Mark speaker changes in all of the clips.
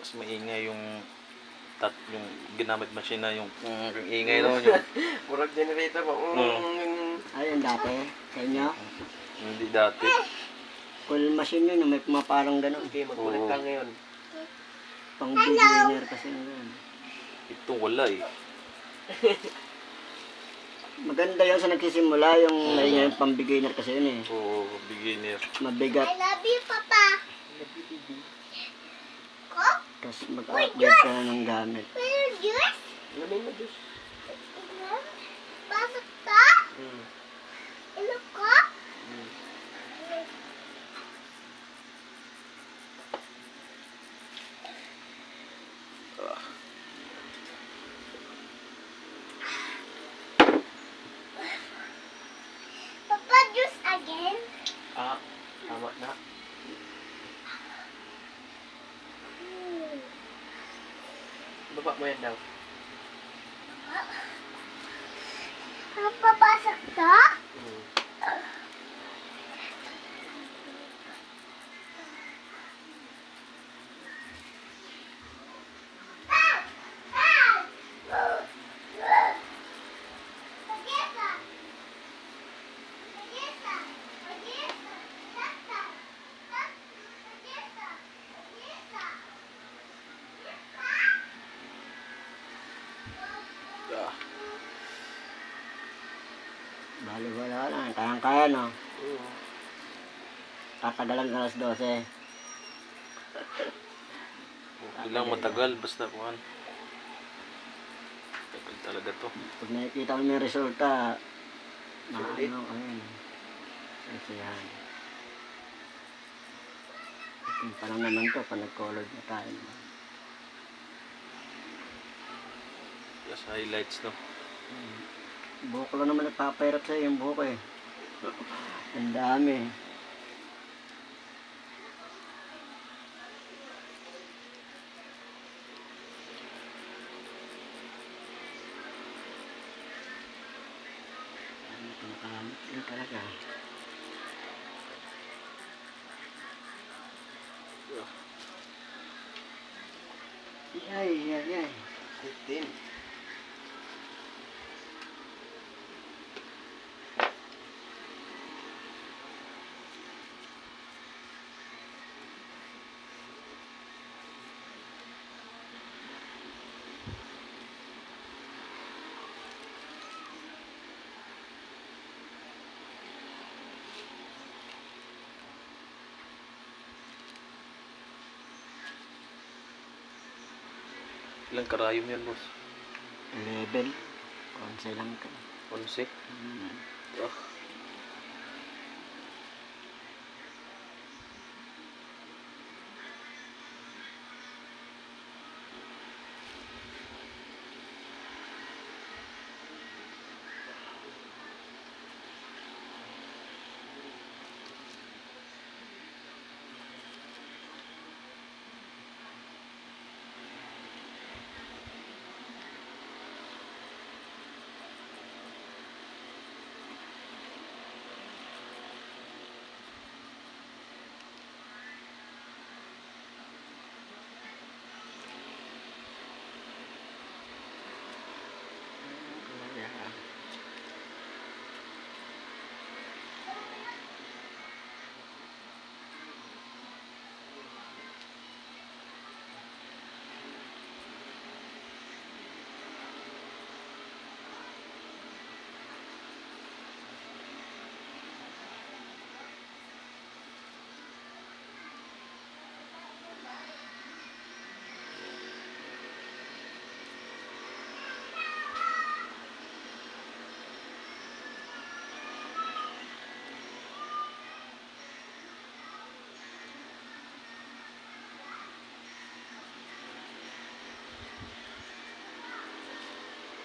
Speaker 1: Tapos maingay yung yung ginamit machine na yung ingay naman yung
Speaker 2: Murag generator ba?
Speaker 3: Ayun dati, sa inyo.
Speaker 1: hindi dati.
Speaker 3: Coil machine yun, may pumaparang gano'n.
Speaker 2: Okay, mag-connect ka ngayon.
Speaker 3: Pang beginner kasi yun.
Speaker 1: Ito wala eh.
Speaker 3: Maganda yun sa nagsisimula, yung pang beginner kasi yun eh.
Speaker 1: Oo, beginner.
Speaker 3: Mabigat.
Speaker 4: I love you, Papa. Ko?
Speaker 3: Tapos mag-upgrade ka na ng gamit.
Speaker 4: Pero juice?
Speaker 2: Lamay mo, Diyos.
Speaker 4: Pasok to? Ilo ko? Papa, juice again?
Speaker 2: Tama na. Baba mo yan daw.
Speaker 4: Papasok to?
Speaker 3: Bali wala lang, kayang-kaya no. Tatagalan alas 12.
Speaker 1: Ilang matagal, basta kuhan. Tagal talaga to.
Speaker 3: Pag nakikita mo yung resulta, ano, ayun. Sasiyahan. Yung parang naman to, pag nag-colored na tayo.
Speaker 1: Just highlights no.
Speaker 3: Buhok lang naman nagpapahirap sa'yo yung buhok eh. Ang dami. Ano ito nakakamit? Ano talaga? Yay.
Speaker 2: 15.
Speaker 1: Ilang karayom yan, boss?
Speaker 3: Level. Konsay lang ka.
Speaker 1: 11?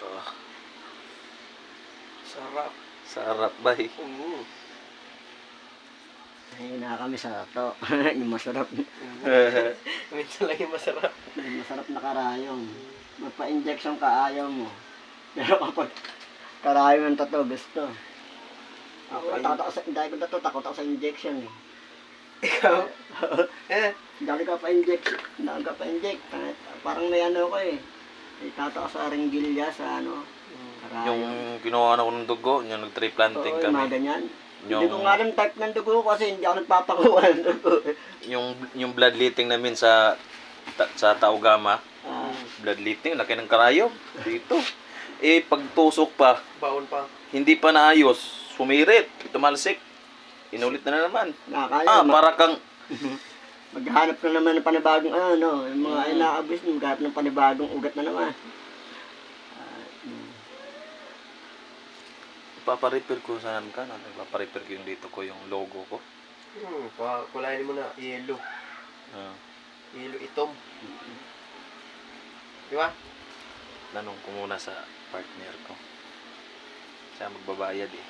Speaker 1: Ah.
Speaker 2: Sarap.
Speaker 1: Sarap ba eh?
Speaker 3: Ay, na kami sa to. Yung masarap.
Speaker 2: Minsan lang yung masarap.
Speaker 3: Yung masarap na karayom. Magpa-injection ka, ayaw mo. Pero kapag karayom ng tato, gusto. Ako, dahil ko takot ako sa injection eh.
Speaker 2: Ikaw? Eh,
Speaker 3: Dali ka pa-inject. Dali ka pa-inject. Parang may ano ko eh. May tataas sa ringgilya sa ano. Karayom.
Speaker 1: Yung kinuha na ko ng dugo, yung nag-tree planting
Speaker 3: Oo, yung mga
Speaker 1: kami.
Speaker 3: ganyan.
Speaker 1: Yung-
Speaker 3: Hindi ko nga alam type ng dugo ko kasi hindi ako nagpapakuha ng dugo.
Speaker 1: Yung bloodletting namin sa sa Taugama,
Speaker 3: Ah,
Speaker 1: bloodletting, laki ng karayom dito. Eh, pagtusok pa,
Speaker 2: baon pa.
Speaker 1: hindi pa naayos, sumirit, tumalsik. Inulit na naman.
Speaker 3: nakakaya.
Speaker 1: Para kang,
Speaker 3: Maghanap ka naman ng panibagong ano, yung mga
Speaker 1: Mm.
Speaker 3: inaabis nyo, maghanap ng panibagong ugat na naman.
Speaker 1: paparepair ko saan ka, no? Paparepair ko yung dito ko, yung logo ko.
Speaker 2: Kulayin mo na, yellow.
Speaker 1: Ah,
Speaker 2: Yellow itom. Di ba?
Speaker 1: tanong ko muna sa partner ko. Siya magbabayad eh.